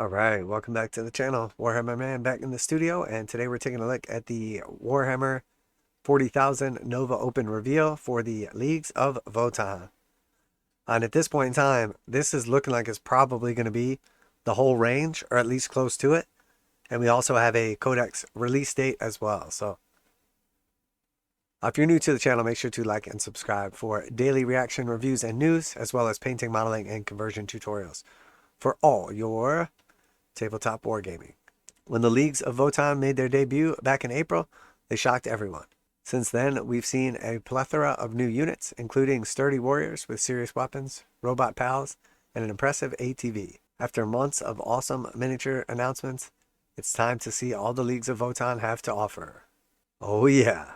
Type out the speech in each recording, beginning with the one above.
Alright, welcome back to the channel. Warhammer Man back in the studio, and today we're taking a look at the Warhammer 40,000 Nova Open reveal for the Leagues of Votann. And at this point in time, this is looking like it's probably going to be the whole range, or at least close to it. And we also have a Codex release date as well. So if you're new to the channel, make sure to like and subscribe for daily reaction reviews and news, as well as painting, modeling, and conversion tutorials for all your tabletop wargaming. When the Leagues of Votann made their debut back in April, they shocked everyone. Since then, we've seen a plethora of new units, including sturdy warriors with serious weapons, robot pals, and an impressive ATV. After months of awesome miniature announcements, it's time to see all the Leagues of Votann have to offer. Oh yeah,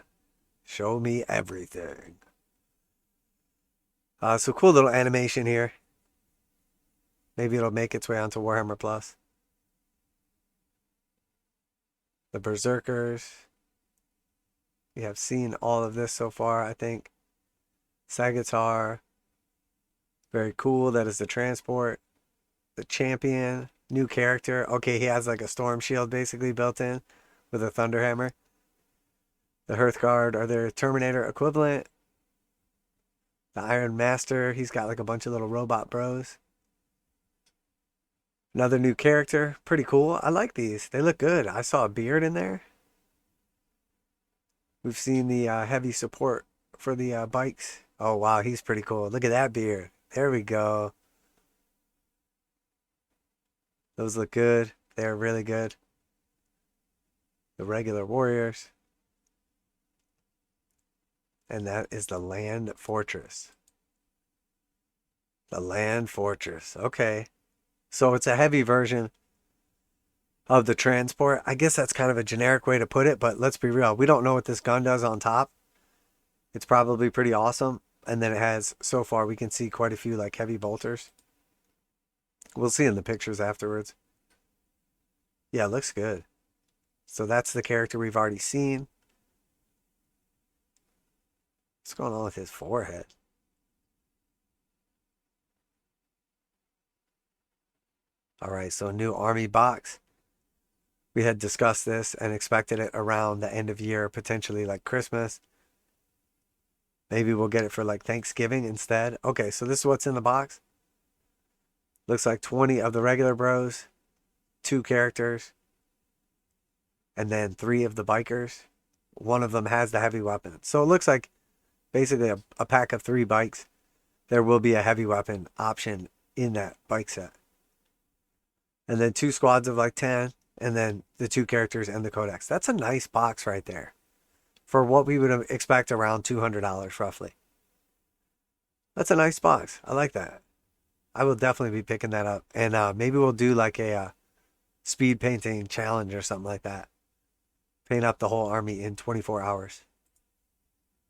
show me everything. So cool little animation here. Maybe it'll make its way onto Warhammer Plus. The Berserkers. We have seen all of this so far, I think. Sagitar. Very cool. That is the transport. The champion. New character. Okay, he has like a storm shield basically built in with a thunderhammer. The Hearthguard are their Terminator equivalent. The Iron Master. He's got like a bunch of little robot bros. Another new character. Pretty cool. I like these. They look good. I saw a beard in there. We've seen the heavy support for the bikes. Oh, wow. He's pretty cool. Look at that beard. There we go. Those look good. They're really good. The regular warriors. And that is the Land Fortress. The Land Fortress. Okay. So it's a heavy version of the transport. I guess that's kind of a generic way to put it, but let's be real. We don't know what this gun does on top. It's probably pretty awesome. And then it has, so far, we can see quite a few like heavy bolters. We'll see in the pictures afterwards. Yeah, it looks good. So that's the character we've already seen. What's going on with his forehead? All right, so new army box. We had discussed this and expected it around the end of year, potentially like Christmas. Maybe we'll get it for like Thanksgiving instead. Okay, so this is what's in the box. Looks like 20 of the regular bros, 2 characters, and then 3 of the bikers. One of them has the heavy weapon. So it looks like basically a pack of 3 bikes. There will be a heavy weapon option in that bike set. And then 2 squads of like 10, and then the 2 characters and the codex. That's a nice box right there for what we would expect around $200 roughly. That's a nice box. I like that. I will definitely be picking that up. And maybe we'll do like a speed painting challenge or something like that. Paint up the whole army in 24 hours.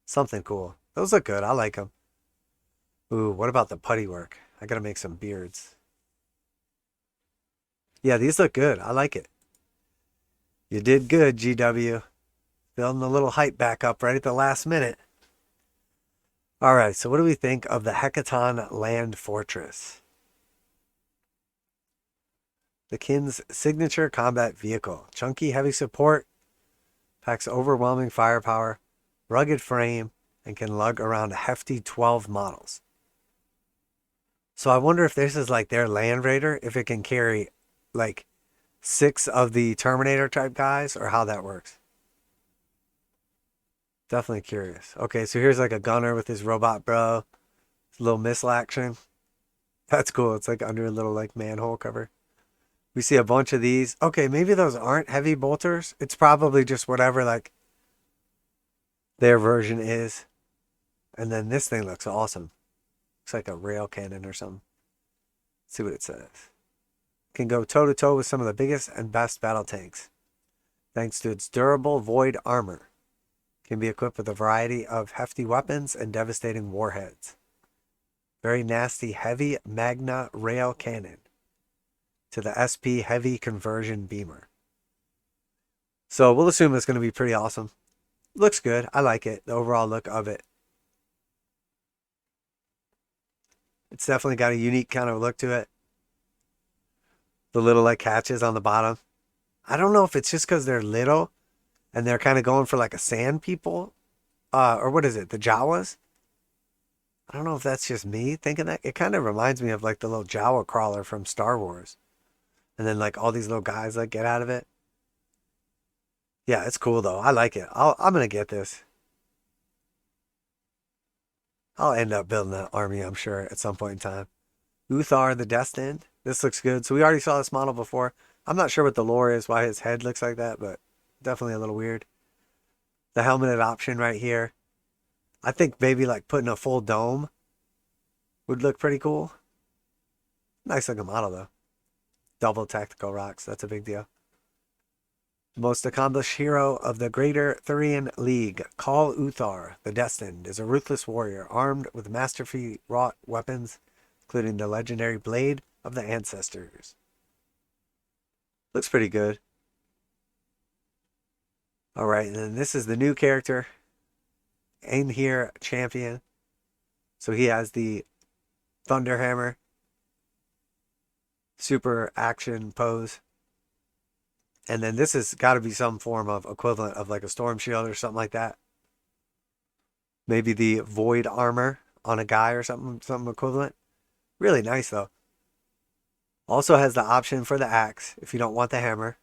Something cool. Those look good. I like them. Ooh, what about the putty work? I gotta make some beards. Yeah, these look good. I like it. You did good, GW. Building a little hype back up right at the last minute. All right, so what do we think of the Hearthkyn Land Fortress? The Kin's signature combat vehicle. Chunky, heavy support. Packs overwhelming firepower. Rugged frame. And can lug around a hefty 12 models. So I wonder if this is like their Land Raider. If it can carry like 6 of the Terminator type guys, or how that works. Definitely curious. Okay, so here's like a gunner with his robot bro. A little missile action. That's cool. It's like under a little like manhole cover. We see a bunch of these. Okay, maybe those aren't heavy bolters. It's probably just whatever like their version is. And then this thing looks awesome. Looks like a rail cannon or something. Let's see what it says. Can go toe-to-toe with some of the biggest and best battle tanks. Thanks to its durable void armor. Can be equipped with a variety of hefty weapons and devastating warheads. Very nasty heavy Magna rail cannon. To the SP heavy conversion beamer. So we'll assume it's going to be pretty awesome. Looks good. I like it. The overall look of it. It's definitely got a unique kind of look to it. The little like hatches on the bottom. I don't know if it's just because they're little and they're kind of going for like a sand people. Or what is it? The Jawas? I don't know if that's just me thinking that. It kind of reminds me of like the little Jawa crawler from Star Wars. And then like all these little guys like get out of it. Yeah, it's cool though. I like it. I'm gonna get this. I'll end up building that army, I'm sure, at some point in time. Uthar the Destined. This looks good. So we already saw this model before. I'm not sure what the lore is, why his head looks like that, but definitely a little weird. The helmeted option right here. I think maybe like putting a full dome would look pretty cool. Nice looking model though. Double tactical rocks. That's a big deal. Most accomplished hero of the Greater Thurian League, Call Uthar the Destined, is a ruthless warrior armed with masterfully wrought weapons, including the legendary Blade of the Ancestors. Looks pretty good. Alright, and then this is the new character, Einhyr Champion. So he has the Thunder Hammer, super action pose. And then this has got to be some form of equivalent of like a storm shield or something like that. Maybe the void armor on a guy or something equivalent. Really nice though. Also has the option for the axe if you don't want the hammer.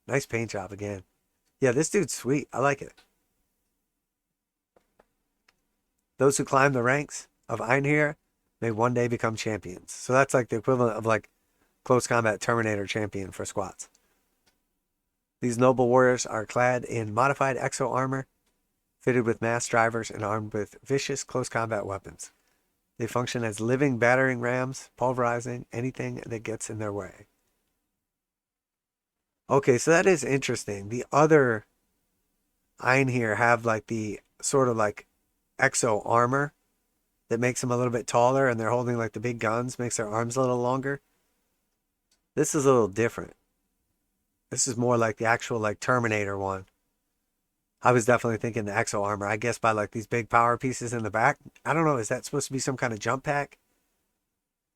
Nice paint job again. Yeah, this dude's sweet. I like it. Those who climb the ranks of Einhyr may one day become champions. So that's like the equivalent of like close combat Terminator champion for squats. These noble warriors are clad in modified exo armor, fitted with mass drivers and armed with vicious close combat weapons. They function as living battering rams, pulverizing anything that gets in their way. Okay, so that is interesting. The other Einhyr have like the sort of like exo armor that makes them a little bit taller, and they're holding like the big guns, makes their arms a little longer. This is a little different. This is more like the actual like Terminator one. I was definitely thinking the exo armor. I guess by like these big power pieces in the back. I don't know. Is that supposed to be some kind of jump pack?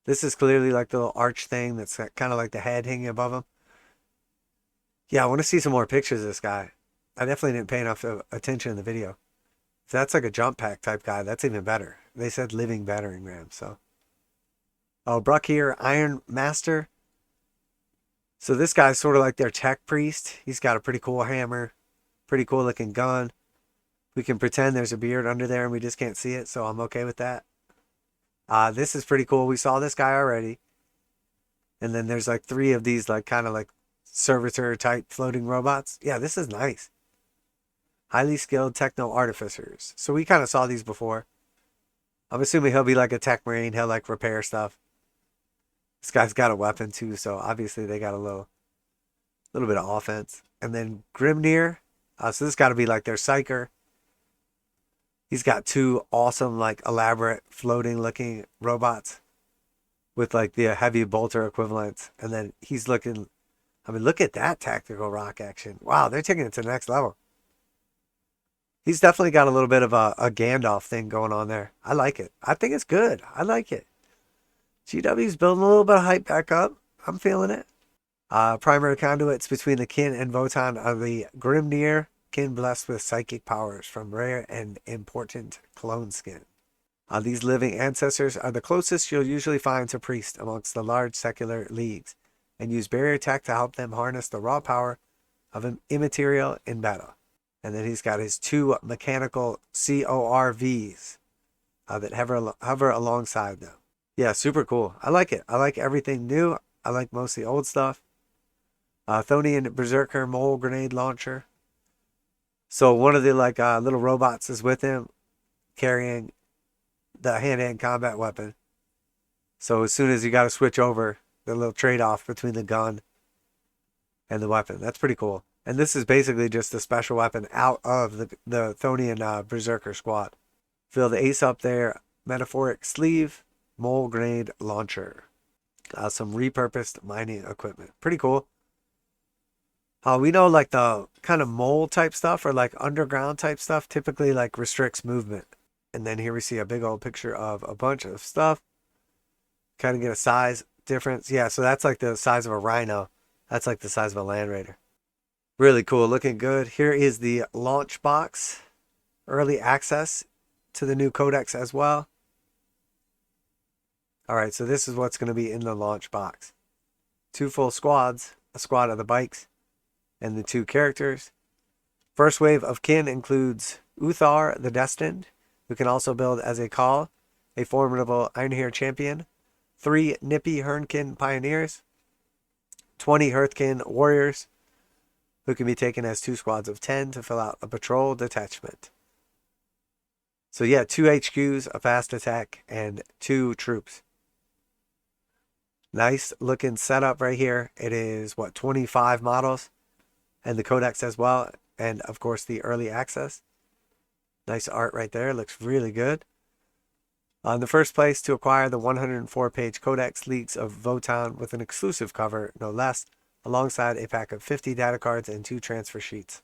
This is clearly like the little arch thing that's kind of like the head hanging above him. Yeah, I want to see some more pictures of this guy. I definitely didn't pay enough attention in the video. If that's like a jump pack type guy, that's even better. They said living battering ram, so. Oh, Bruck here, Iron Master. So this guy's sort of like their tech priest. He's got a pretty cool hammer, pretty cool looking gun. We can pretend there's a beard under there and we just can't see it, so I'm okay with that. This is pretty cool. We saw this guy already. And then there's like 3 of these like kind of like servitor type floating robots. Yeah, this is nice. Highly skilled techno artificers. So we kind of saw these before. I'm assuming he'll be like a tech marine. He'll like repair stuff. This guy's got a weapon too, so obviously they got a little bit of offense. And then Grimnir. So this got to be like their psyker. He's got 2 awesome, like elaborate floating looking robots with like the heavy bolter equivalents. And then he's looking, I mean, look at that tactical rock action. Wow, they're taking it to the next level. He's definitely got a little bit of a Gandalf thing going on there. I like it. I think it's good. I like it. GW's building a little bit of hype back up. I'm feeling it. Primary conduits between the kin and Votann are the Grimnir, kin blessed with psychic powers from rare and important clone skin. These living ancestors are the closest you'll usually find to priest amongst the large secular leagues, and use barrier tech to help them harness the raw power of an immaterial in battle. And then he's got his 2 mechanical CORVs that hover alongside them. Yeah, super cool. I like it. I like everything new. I like most of the old stuff. Thonian Berserker Mole Grenade Launcher. So one of the like little robots is with him, carrying the hand-to-hand combat weapon. So as soon as you got to switch over, the little trade-off between the gun and the weapon. That's pretty cool. And this is basically just a special weapon out of the Thonian Berserker squad. Feel the ace up there. Metaphoric Sleeve. Mole Grenade Launcher. Some repurposed mining equipment. Pretty cool. We know like the kind of mole type stuff or like underground type stuff typically like restricts movement. And then here we see a big old picture of a bunch of stuff. Kind of get a size difference. Yeah, so that's like the size of a rhino. That's like the size of a land raider. Really cool, looking good. Here is the launch box. Early access to the new codex as well. Alright, so this is what's going to be in the launch box. 2 full squads, a squad of the bikes, and the 2 characters. First wave of kin includes Uthar The Destined, who can also build as a call, a formidable Einhyr Champion, 3 nippy Hernkyn Pioneers, 20 Hearthkyn Warriors, who can be taken as 2 squads of 10 to fill out a patrol detachment. So yeah, 2 HQs, a fast attack, and 2 troops. Nice looking setup right here. It is, what, 25 models? And the codex as well. And, of course, the early access. Nice art right there. Looks really good. In the first place, to acquire the 104-page Codex Leagues of Votann with an exclusive cover, no less, alongside a pack of 50 data cards and 2 transfer sheets,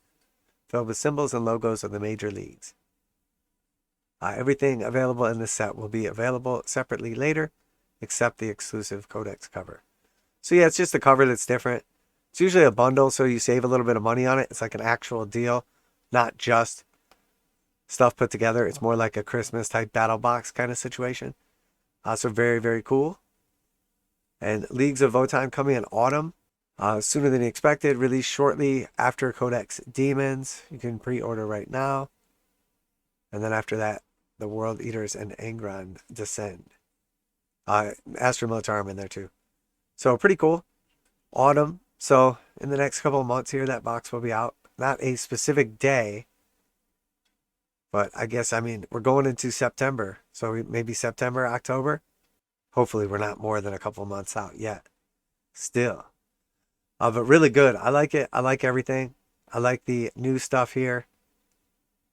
filled with symbols and logos of the major leagues. Everything available in this set will be available separately later, except the exclusive Codex cover. So yeah, it's just a cover that's different. It's usually a bundle, so you save a little bit of money on it. It's like an actual deal, not just stuff put together. It's more like a Christmas type battle box kind of situation. So very, very cool. And Leagues of Votann coming in autumn, sooner than expected. Released shortly after Codex Demons. You can pre-order right now. And then after that, the World Eaters and Angron descend. Astra Militarum in there too. So pretty cool. Autumn. So in the next couple of months here, that box will be out. Not a specific day. But I guess, I mean, we're going into September. So maybe September, October. Hopefully we're not more than a couple of months out yet. Still. But really good. I like it. I like everything. I like the new stuff here.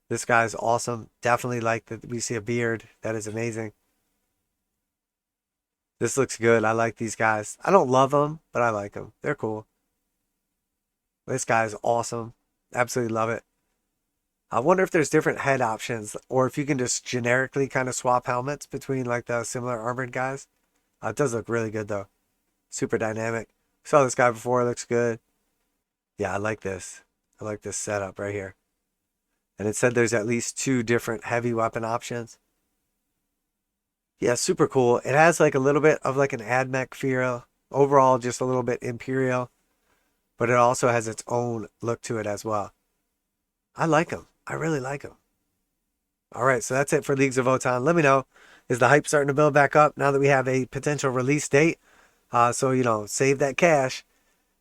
This guy's awesome. Definitely like that we see a beard. That is amazing. This looks good. I like these guys. I don't love them, but I like them. They're cool. This guy's awesome. Absolutely love it. I wonder if there's different head options, or if you can just generically kind of swap helmets between like the similar armored guys. It does look really good though. Super dynamic. Saw this guy before. It looks good. Yeah, I like this. I like this setup right here. And it said there's at least 2 different heavy weapon options. Yeah, super cool. It has like a little bit of like an AdMech feel. Overall, just a little bit Imperial. But it also has its own look to it as well. I like them. I really like them. All right, so that's it for Leagues of Votann. Let me know, is the hype starting to build back up now that we have a potential release date? So, you know, save that cash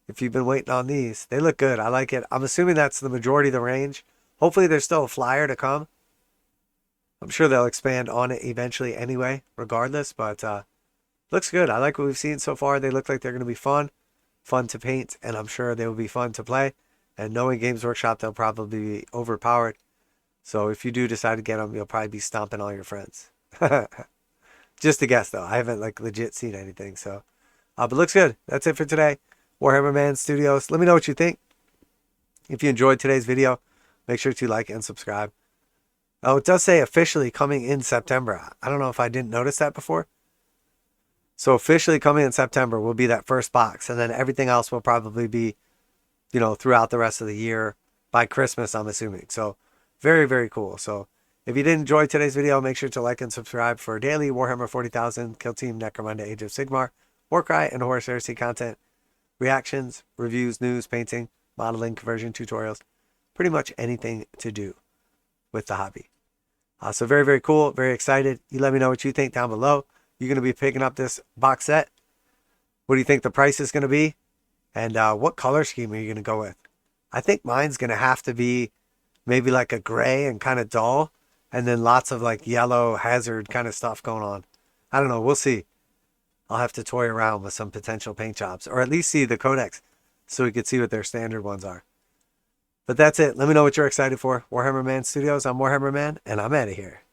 if you've been waiting on these. They look good. I like it. I'm assuming that's the majority of the range. Hopefully there's still a flyer to come. I'm sure they'll expand on it eventually anyway, regardless. But looks good. I like what we've seen so far. They look like they're going to be fun to paint, and I'm sure they will be fun to play. And knowing Games Workshop, they'll probably be overpowered. So if you do decide to get them, you'll probably be stomping all your friends. Just a guess, though. I haven't like legit seen anything. So, but looks good. That's it for today. Warhammer Man Studios. Let me know what you think. If you enjoyed today's video, make sure to like and subscribe. Oh, it does say officially coming in September. I don't know if I didn't notice that before. So officially coming in September will be that first box. And then everything else will probably be, you know, throughout the rest of the year. By Christmas, I'm assuming. So very, very cool. So if you did enjoy today's video, make sure to like and subscribe for daily Warhammer 40,000, Kill Team, Necromunda, Age of Sigmar, Warcry, and Horus Heresy content. Reactions, reviews, news, painting, modeling, conversion, tutorials. Pretty much anything to do with the hobby. So very, very cool. Very excited. You let me know what you think down below. You're going to be picking up this box set. What do you think the price is going to be? And what color scheme are you going to go with? I think mine's going to have to be maybe like a gray and kind of dull. And then lots of like yellow hazard kind of stuff going on. I don't know. We'll see. I'll have to toy around with some potential paint jobs. Or at least see the codex so we could see what their standard ones are. But that's it. Let me know what you're excited for. Warhammer Man Studios. I'm Warhammer Man, and I'm out of here.